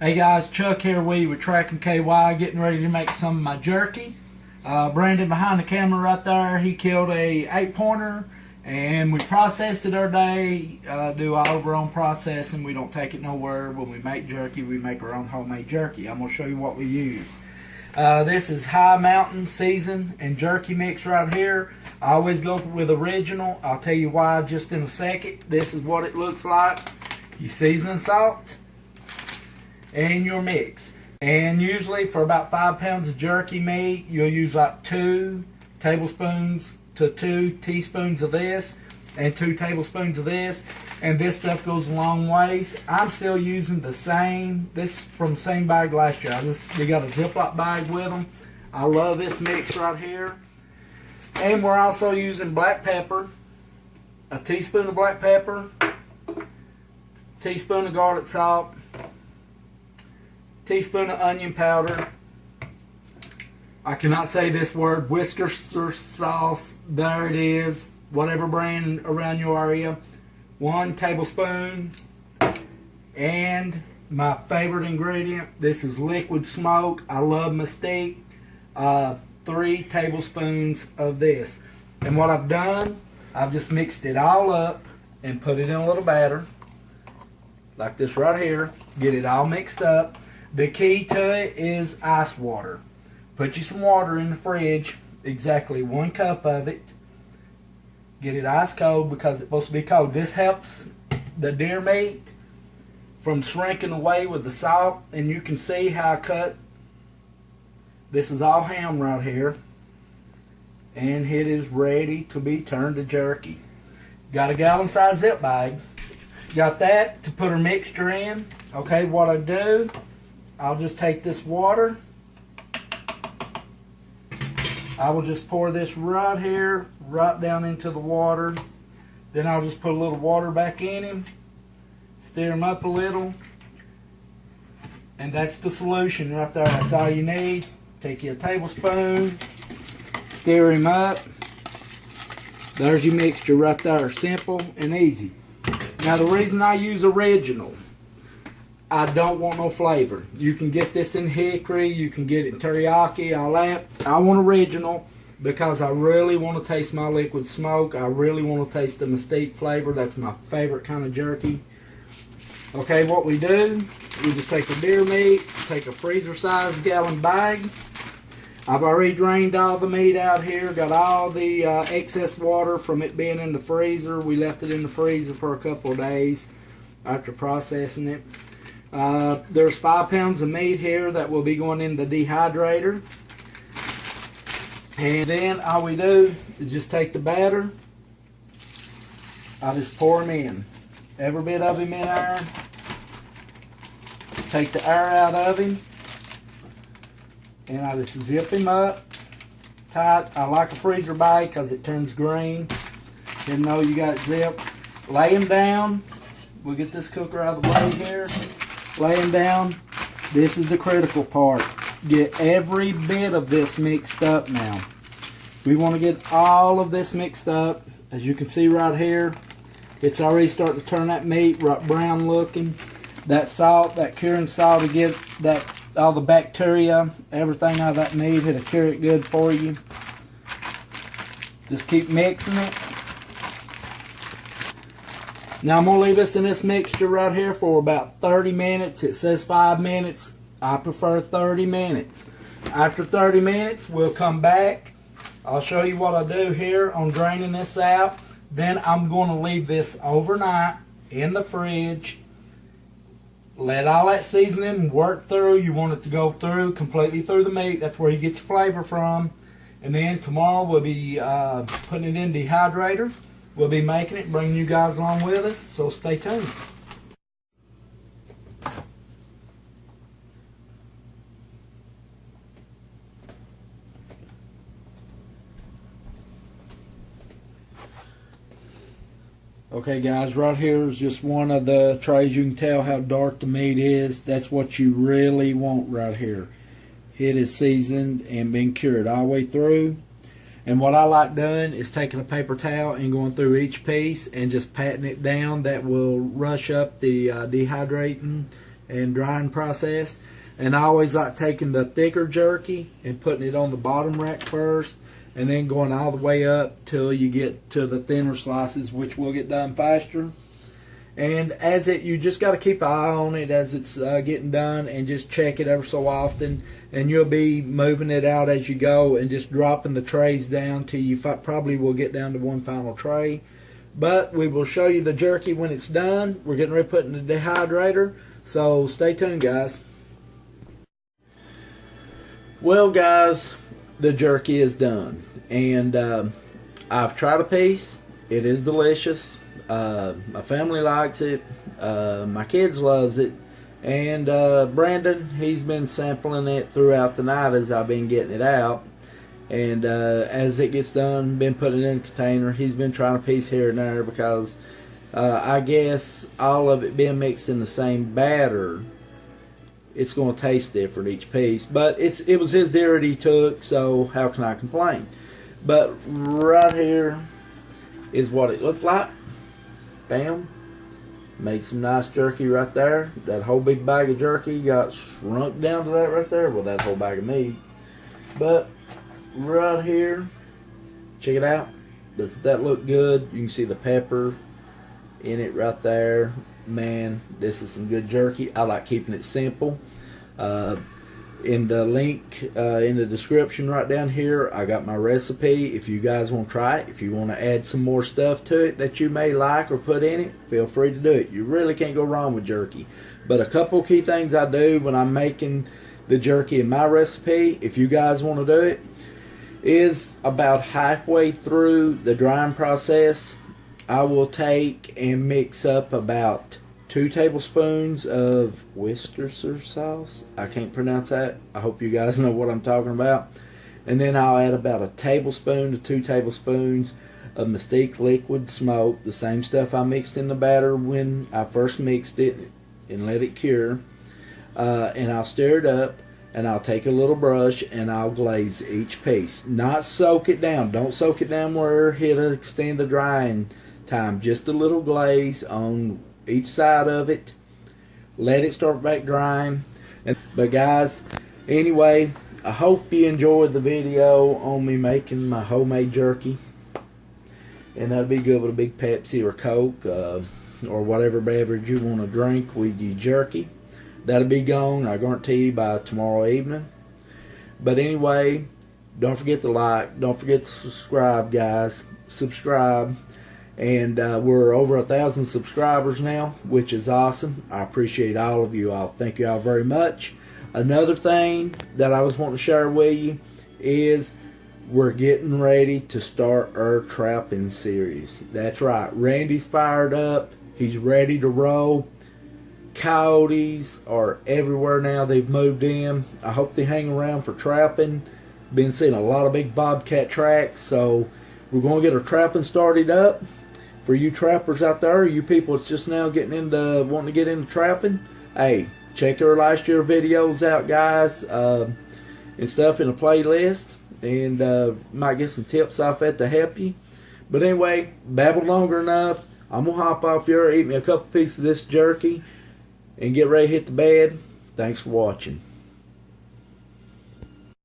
Hey guys, Chuck here with Track and KY, getting ready to make some of my jerky. Brandon behind the camera right there, he killed a 8-pointer and we processed it our day, do all of our own processing. We don't take it nowhere. When we make jerky, we make our own homemade jerky. I'm going to show you what we use. This is High Mountain season and jerky mix right here. I always go with original. I'll tell you why just in a second. This is what it looks like. You season salt and your mix. And usually for about 5 pounds of jerky meat, you'll use like 2 tablespoons to 2 teaspoons of this and 2 tablespoons of this. And this stuff goes a long ways. I'm still using the same, this from the same bag last year. They got a Ziploc bag with them. I love this mix right here. And we're also using black pepper, a teaspoon of black pepper, teaspoon of garlic salt, teaspoon of onion powder. I cannot say this word, Worcestershire sauce, there it is, whatever brand around your area. 1 tablespoon, and my favorite ingredient, this is liquid smoke. I love Mesquite. 3 tablespoons of this. And what I've done, I've just mixed it all up and put it in a little batter like this right here. Get it all mixed up. The key to it is ice water. Put you some water in the fridge, exactly 1 cup of it. Get it ice cold because it's supposed to be cold. This helps the deer meat from shrinking away with the salt. And you can see how I cut. This is all ham right here. And it is ready to be turned to jerky. Got a gallon size zip bag. Got that to put our mixture in. Okay, what I do, I'll just take this water. I will just pour this right here, right down into the water. Then I'll just put a little water back in him. Stir him up a little. And that's the solution right there. That's all you need. Take you a tablespoon. Stir him up. There's your mixture right there. Simple and easy. Now the reason I use original, I don't want no flavor. You can get this in hickory, you can get it in teriyaki, all that. I want original because I really want to taste my liquid smoke. I really want to taste the Mesquite flavor. That's my favorite kind of jerky. Okay, what we do, we just take the deer meat, take a freezer-sized gallon bag. I've already drained all the meat out here, got all the excess water from it being in the freezer. We left it in the freezer for a couple of days after processing it. There's 5 pounds of meat here that will be going in the dehydrator. And then all we do is just take the batter. I just pour him in. Every bit of him in there. Take the air out of him. And I just zip him up tight. I like a freezer bag because it turns green. Didn't know you got it zipped. Lay him down. We'll get this cooker out of the way here. Lay him down. This is the critical part. Get every bit of this mixed up now. We want to get all of this mixed up. As you can see right here, it's already starting to turn that meat right brown looking. That salt, that curing salt to get that all the bacteria, everything out of that meat, it'll cure it good for you. Just keep mixing it. Now I'm going to leave this in this mixture right here for about 30 minutes. It says 5 minutes. I prefer 30 minutes. After 30 minutes, we'll come back. I'll show you what I do here on draining this out. Then I'm going to leave this overnight in the fridge. Let all that seasoning work through. You want it to go through, completely through the meat. That's where you get your flavor from. And then tomorrow we'll be putting it in dehydrator. We'll be making it, bringing you guys along with us, so stay tuned. Okay guys, right here is just one of the trays. You can tell how dark the meat is. That's what you really want right here. It is seasoned and been cured all the way through. And what I like doing is taking a paper towel and going through each piece and just patting it down. That will rush up the dehydrating and drying process. And I always like taking the thicker jerky and putting it on the bottom rack first, and then going all the way up till you get to the thinner slices, which will get done faster. And you just got to keep an eye on it as it's getting done, and just check it ever so often. And you'll be moving it out as you go, and just dropping the trays down till you probably will get down to one final tray. But we will show you the jerky when it's done. We're getting ready to put it in the dehydrator, so stay tuned, guys. Well, guys, the jerky is done, and I've tried a piece. It is delicious. My family likes it. My kids loves it, and Brandon, he's been sampling it throughout the night as I've been getting it out. And as it gets done, been putting it in a container. He's been trying a piece here and there because I guess all of it being mixed in the same batter, it's going to taste different each piece. But it was his deal that he took, so how can I complain? But right here is what it looked like. Bam. Made some nice jerky right there. That whole big bag of jerky got shrunk down to that right there. Well, that whole bag of meat. But right here, check it out. Does that look good? You can see the pepper in it right there. Man, this is some good jerky. I like keeping it simple. In the link in the description right down here, I got my recipe. If you guys want to try it, if you want to add some more stuff to it that you may like or put in it, feel free to do it. You really can't go wrong with jerky. But a couple key things I do when I'm making the jerky in my recipe, if you guys want to do it, is about halfway through the drying process, I will take and mix up about 2 tablespoons of Worcestershire sauce. I can't pronounce that. I hope you guys know what I'm talking about. And then I'll add about a tablespoon to 2 tablespoons of Mesquite liquid smoke, the same stuff I mixed in the batter when I first mixed it, and let it cure. And I'll stir it up, and I'll take a little brush and I'll glaze each piece. Not soak it down. Don't soak it down where it'll extend the drying time. Just a little glaze on each side of it. Let it start back drying. But guys, anyway, I hope you enjoyed the video on me making my homemade jerky. And that'd be good with a big Pepsi or Coke or whatever beverage you want to drink with your jerky. That'll be gone, I guarantee you, by tomorrow evening. But anyway, don't forget to like, don't forget to subscribe, guys. Subscribe. And we're over 1,000 subscribers now, which is awesome. I appreciate all of you all. Thank you all very much. Another thing that I was wanting to share with you is we're getting ready to start our trapping series. That's right. Randy's fired up. He's ready to roll. Coyotes are everywhere now. They've moved in. I hope they hang around for trapping. Been seeing a lot of big bobcat tracks, so we're going to get our trapping started up. For you trappers out there, you people that's just now wanting to get into trapping, hey, check our last year videos out, guys, and stuff in a playlist, and might get some tips off that to help you. But anyway, babbled longer enough. I'm going to hop off here, eat me a couple pieces of this jerky, and get ready to hit the bed. Thanks for watching.